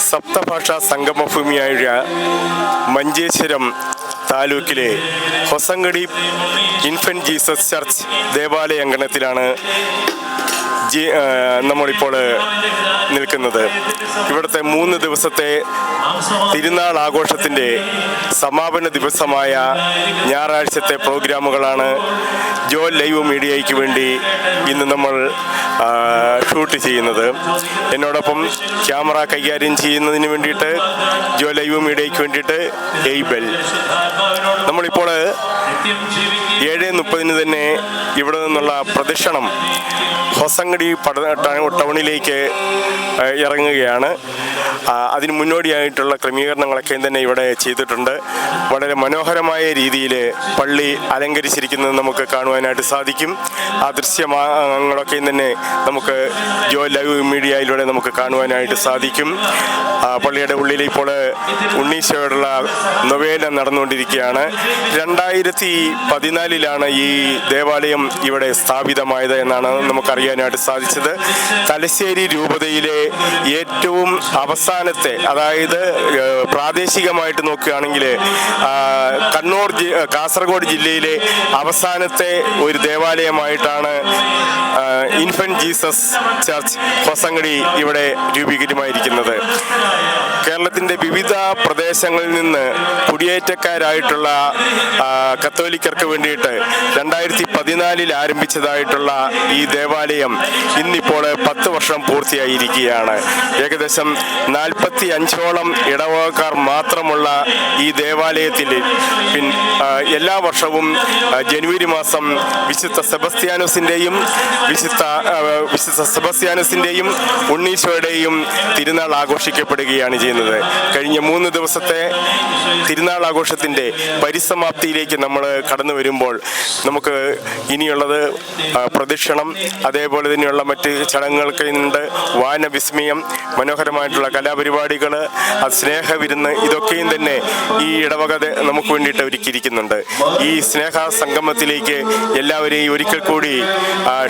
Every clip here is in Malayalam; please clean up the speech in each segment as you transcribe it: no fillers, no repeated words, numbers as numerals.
സപ്തഭാഷാ സംഗമഭൂമിയായ മഞ്ചേശ്വരം താലൂക്കിലെ ഹൊസങ്കടി ഇൻഫന്റ് ജീസസ് ചർച്ച് ദേവാലയ അങ്കണത്തിലാണ് നമ്മളിപ്പോൾ നിൽക്കുന്നത്. ഇവിടുത്തെ 3 ദിവസത്തെ തിരുനാൾ ആഘോഷത്തിൻ്റെ സമാപന ദിവസമായ ഞായറാഴ്ചത്തെ പ്രോഗ്രാമുകളാണ് ജോ ലൈവ് മീഡിയയ്ക്ക് വേണ്ടി ഇന്ന് നമ്മൾ ഷൂട്ട് ചെയ്യുന്നത്. എന്നോടൊപ്പം ക്യാമറ കൈകാര്യം ചെയ്യുന്നതിന് വേണ്ടിയിട്ട് ജോ ലൈവ് മീഡിയയ്ക്ക് വേണ്ടിയിട്ട് എയ്ബൽ. നമ്മളിപ്പോൾ 7:30 തന്നെ ഇവിടെ നിന്നുള്ള പ്രദക്ഷിണം ഹൊസങ്കടി ടൗണിലേക്ക് ഇറങ്ങുകയാണ്. അതിന് മുന്നോടിയായിട്ടുള്ള ക്രമീകരണങ്ങളൊക്കെ തന്നെ ഇവിടെ ചെയ്തിട്ടുണ്ട്. വളരെ മനോഹരമായ രീതിയിൽ പള്ളി അലങ്കരിച്ചിരിക്കുന്നത് നമുക്ക് കാണുവാനായിട്ട് സാധിക്കും. ആ ദൃശ്യങ്ങളൊക്കെ തന്നെ നമുക്ക് ജോ ലൈവ് മീഡിയയിലൂടെ നമുക്ക് കാണുവാനായിട്ട് സാധിക്കും. പള്ളിയുടെ ഉള്ളിൽ ഇപ്പോൾ ഉണ്ണീശോയോടുള്ള നൊവേന നടന്നുകൊണ്ടിരിക്കുകയാണ്. 2014 ഈ ദേവാലയം ഇവിടെ സ്ഥാപിതമായത് എന്നാണ് നമുക്കറിയാനായിട്ട് സാധിച്ചത്. തലശ്ശേരി രൂപതയിലെ ഏറ്റവും അവസാനത്തെ, അതായത് പ്രാദേശികമായിട്ട് നോക്കുകയാണെങ്കിൽ കാസർഗോഡ് ജില്ലയിലെ അവസാനത്തെ ഒരു ദേവാലയമായിട്ടാണ് ഇൻഫന്റ് ജീസസ് ചർച്ച് ഹൊസങ്കടി ഇവിടെ രൂപീകരിച്ചിരിക്കുന്നത്. കേരളത്തിൻ്റെ വിവിധ പ്രദേശങ്ങളിൽ നിന്ന് കുടിയേറ്റക്കാരായിട്ടുള്ള കത്തോലിക്കർക്ക് വേണ്ടിയിട്ട് 2014 ആരംഭിച്ചതായിട്ടുള്ള ഈ ദേവാലയം ഇന്നിപ്പോൾ 10 വർഷം പൂർത്തിയായിരിക്കുകയാണ്. ഏകദേശം 45ഓളം ഇടവകക്കാർ മാത്രമുള്ള ഈ ദേവാലയത്തിൽ എല്ലാ വർഷവും ജനുവരി മാസം വിശുദ്ധ സെബസ്ത്യാനോസിൻ്റെയും ഉണ്ണീശോയുടെയും തിരുനാൾ ആഘോഷിക്കപ്പെടുകയാണ് ചെയ്യുന്നത്. കഴിഞ്ഞ 3 ദിവസത്തെ തിരുനാൾ ആഘോഷത്തിൻ്റെ പരിസമാപ്തിയിലേക്ക് നമ്മൾ കടന്നു വരുമ്പോൾ നമുക്ക് ഇനിയുള്ളത് പ്രദക്ഷിണം, അതേപോലെ തന്നെയുള്ള മറ്റ് ചടങ്ങുകൾക്ക് ഉണ്ട്. വാനവിസ്മയം, മനോഹരമായിട്ടുള്ള കലാപരിപാടികൾ, സ്നേഹവിരുന്ന്, ഇതൊക്കെയും തന്നെ ഈ ഇടവക നമുക്ക് വേണ്ടിയിട്ട് ഒരുക്കിയിരിക്കുന്നുണ്ട്. ഈ സ്നേഹ സംഗമത്തിലേക്ക് എല്ലാവരെയും ഒരിക്കൽ കൂടി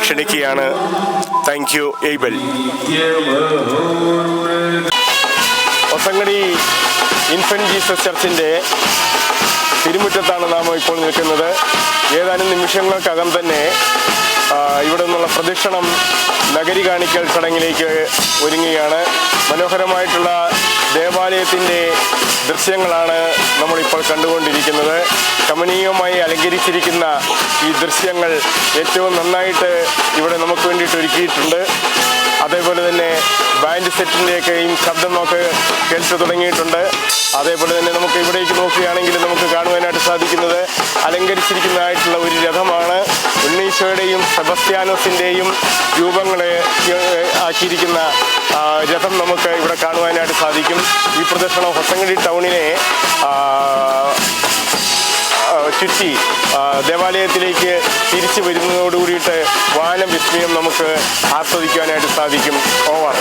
ക്ഷണിക്കുകയാണ്. Thank you Abel. Hosangadi infant Jesus ചർച്ചിൻ്റെ തിരുമുറ്റത്താണ് നാം ഇപ്പോൾ നിൽക്കുന്നത്. ഏതാനും നിമിഷങ്ങൾക്കകം തന്നെ ഇവിടെ നിന്നുള്ള പ്രദക്ഷിണം നഗരി കാണിക്കൽ ചടങ്ങിലേക്ക് ഒരുങ്ങുകയാണ്. മനോഹരമായിട്ടുള്ള ദേവാലയത്തിൻ്റെ ദൃശ്യങ്ങളാണ് നമ്മളിപ്പോൾ കണ്ടുകൊണ്ടിരിക്കുന്നത്. കമനീയമായി അലങ്കരിച്ചിരിക്കുന്ന ഈ ദൃശ്യങ്ങൾ ഏറ്റവും നന്നായിട്ട് ഇവിടെ നമുക്ക് വേണ്ടിയിട്ട് ഒരുക്കിയിട്ടുണ്ട്. അതേപോലെ തന്നെ ബാൻഡ് സെറ്റിൻ്റെയൊക്കെയും ശബ്ദം നമുക്ക് കേൾച്ചു തുടങ്ങിയിട്ടുണ്ട്. അതേപോലെ തന്നെ നമുക്ക് ഇവിടേക്ക് നോക്കുകയാണെങ്കിൽ നമുക്ക് കാണുവാനായിട്ട് സാധിക്കുന്നത് അലങ്കരിച്ചിരിക്കുന്നതായിട്ടുള്ള ഒരു രഥമാണ്. ഉണ്ണീശോയുടെയും സെബസ്ത്യാനോസിൻ്റെയും രൂപങ്ങളെ ആക്കിയിരിക്കുന്ന രഥം നമുക്ക് ഇവിടെ കാണുവാനായിട്ട് സാധിക്കും. ഈ പ്രദർശനം ഹൊസങ്കടി ടൗണിനെ ചുറ്റി ദേവാലയത്തിലേക്ക് തിരിച്ചു വരുന്നതോടുകൂടിയിട്ട് വാനവിസ്മയം നമുക്ക് ആസ്വദിക്കാനായിട്ട് സാധിക്കും. ഓവർ.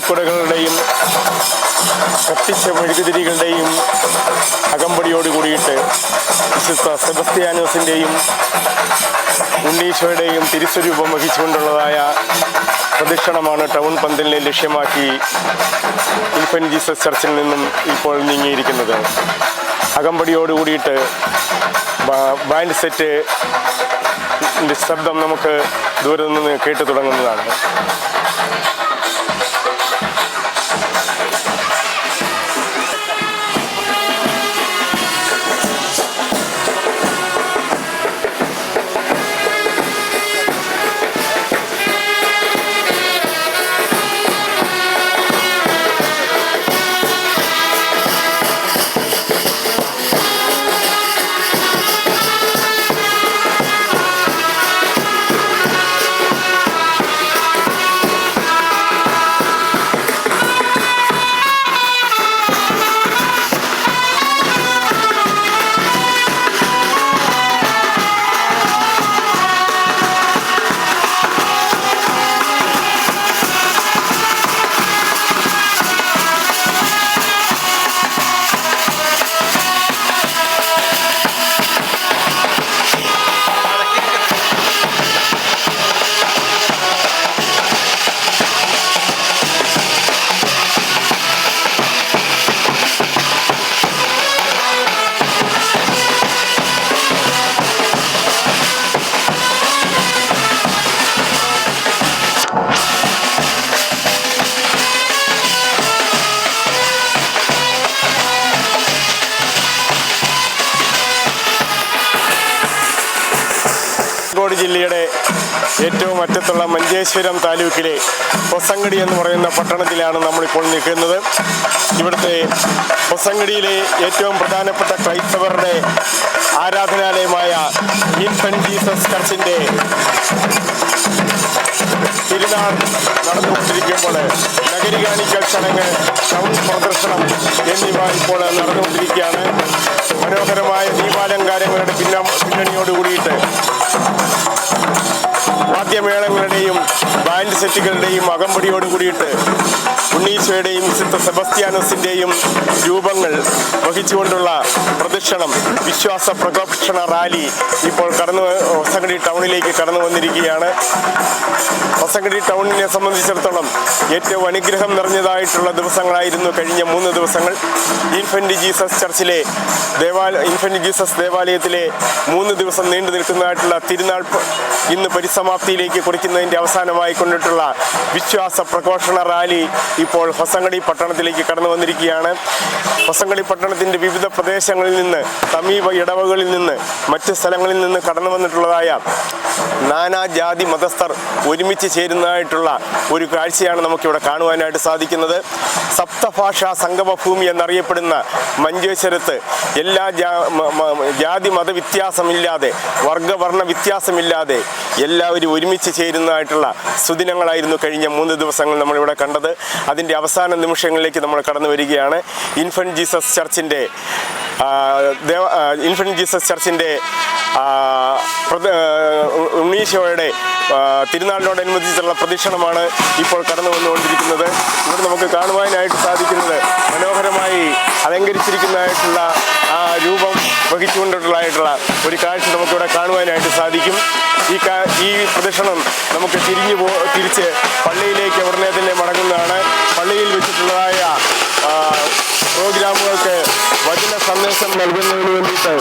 പൂക്കുടകളുടെയും കത്തിച്ച മെഴുകുതിരികളുടെയും അകമ്പടിയോട് കൂടിയിട്ട് വിശുദ്ധ സെബസ്ത്യാനോസിൻ്റെയും ഉണ്ണീശോയുടെയും തിരുസ്വരൂപം വഹിച്ചുകൊണ്ടുള്ളതായ പ്രദക്ഷിണമാണ് ടൗൺ പന്തലിനെ ലക്ഷ്യമാക്കി ഇൻഫന്റ് ജീസസ് ചർച്ചിൽ നിന്നും ഇപ്പോൾ നീങ്ങിയിരിക്കുന്നത്. അകമ്പടിയോട് കൂടിയിട്ട് ബാൻഡ് സെറ്റ് ശബ്ദം നമുക്ക് ദൂരെ നിന്ന് കേട്ടു തുടങ്ങുന്നതാണ്. കോഴിക്കോട് ജില്ലയുടെ ഏറ്റവും അറ്റത്തുള്ള മഞ്ചേശ്വരം താലൂക്കിലെ ഹൊസങ്കടി എന്ന് പറയുന്ന പട്ടണത്തിലാണ് നമ്മളിപ്പോൾ നിൽക്കുന്നത്. ഇവിടുത്തെ ഹൊസങ്കടിയിലെ ഏറ്റവും പ്രധാനപ്പെട്ട ക്രൈസ്തവരുടെ ആരാധനാലയമായ ഇൻഫന്റ് ജീസസ് ചർച്ചിൻ്റെ തിരുനാൾ നടന്നുകൊണ്ടിരിക്കുമ്പോൾ നഗരി കാണിക്കൽ ചടങ്ങ്, ടൗൺ പ്രദർശനം എന്നിവ ഇപ്പോൾ നടന്നുകൊണ്ടിരിക്കുകയാണ്. മനോഹരമായ ദീപാലങ്കാരങ്ങളുടെ പിന്നണിയോടുകൂടിയിട്ട് വാദ്യമേളങ്ങളുടെയും ബാൻഡ് സെറ്റുകളുടെയും അകമ്പടിയോട് കൂടിയിട്ട് ഉണ്ണീശോയുടെയും വിശുദ്ധ സെബസ്ത്യാനോസിൻ്റെയും രൂപങ്ങൾ വഹിച്ചുകൊണ്ടുള്ള പ്രദക്ഷിണം, വിശ്വാസ പ്രഘോഷണ റാലി ഇപ്പോൾ ഹൊസങ്കടി ടൗണിലേക്ക് കടന്നു വന്നിരിക്കുകയാണ്. ഹൊസങ്കടി ടൗണിനെ സംബന്ധിച്ചിടത്തോളം ഏറ്റവും അനുഗ്രഹം നിറഞ്ഞതായിട്ടുള്ള ദിവസങ്ങളായിരുന്നു കഴിഞ്ഞ 3 ദിവസങ്ങൾ. ഇൻഫന്റ് ജീസസ് ചർച്ചിലെ ഇൻഫന്റ് ജീസസ് ദേവാലയത്തിലെ 3 ദിവസം നീണ്ടു നിൽക്കുന്നതായിട്ടുള്ള തിരുനാൾ ഇന്ന് പരിസമാപ്തിയിലേക്ക് കുറിക്കുന്നതിൻ്റെ അവസാനമായി കൊണ്ടിട്ടുള്ള വിശ്വാസ പ്രഘോഷണ റാലി ഇപ്പോൾ ഹൊസങ്കടി പട്ടണത്തിലേക്ക് കടന്നു വന്നിരിക്കുകയാണ്. ഹൊസങ്കടി പട്ടണത്തിൻ്റെ വിവിധ പ്രദേശങ്ങളിൽ നിന്ന്, സമീപ ഇടവകളിൽ നിന്ന്, മറ്റ് സ്ഥലങ്ങളിൽ നിന്ന് കടന്നു വന്നിട്ടുള്ളതായ നാനാജാതി മതസ്ഥർ ഒരുമിച്ച് ചേരുന്നതായിട്ടുള്ള ഒരു കാഴ്ചയാണ് നമുക്കിവിടെ കാണുവാനായിട്ട് സാധിക്കുന്നത്. സപ്തഭാഷാ സംഗമഭൂമി എന്നറിയപ്പെടുന്ന മഞ്ചേശ്വരത്ത് എല്ലാ ജാതി മതവ്യത്യാസമില്ലാതെ, വർഗവർണ്ണ വ്യത്യാസമില്ലാതെ എല്ലാവരും ഒരുമിച്ച് ചേരുന്നതായിട്ടുള്ള സുദിനങ്ങളായിരുന്നു കഴിഞ്ഞ 3 ദിവസങ്ങൾ നമ്മളിവിടെ കണ്ടത്. അതിൻ്റെ അവസാന നിമിഷങ്ങളിലേക്ക് നമ്മൾ കടന്നു വരികയാണ്. ഇൻഫന്റ് ജീസസ് ചർച്ചിൻ്റെ ഉണ്ണീശോയുടെ തിരുനാളിനോടനുബന്ധിച്ചുള്ള പ്രദക്ഷിണമാണ് ഇപ്പോൾ കടന്നു വന്നുകൊണ്ടിരിക്കുന്നത്. ഇവിടെ നമുക്ക് കാണുവാനായിട്ട് സാധിക്കുന്നത് മനോഹരമായി അലങ്കരിച്ചിരിക്കുന്നതായിട്ടുള്ള ആ രൂപം വഹിച്ചുകൊണ്ടിട്ടുള്ളതായിട്ടുള്ള ഒരു കാഴ്ച നമുക്കിവിടെ കാണുവാനായിട്ട് സാധിക്കും. ഈ പ്രദക്ഷിണം നമുക്ക് തിരിച്ച് പള്ളിയിലേക്ക് ഉടനെ തന്നെ മടങ്ങുന്നതാണ്. പള്ളിയിൽ വെച്ചിട്ടുള്ളതായ പ്രോഗ്രാമുകൾക്ക് വചന സന്ദേശം നൽകുന്നതിന് വേണ്ടിയിട്ട്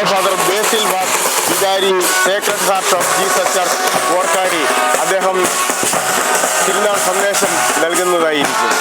ഫാദർ ബേസിൽ വാസ്, വികാരി, sacred heart of Jesus church Orkkadi, അദ്ദേഹം തിരുനാൾ സന്ദേശം നൽകുന്നതായിരിക്കും.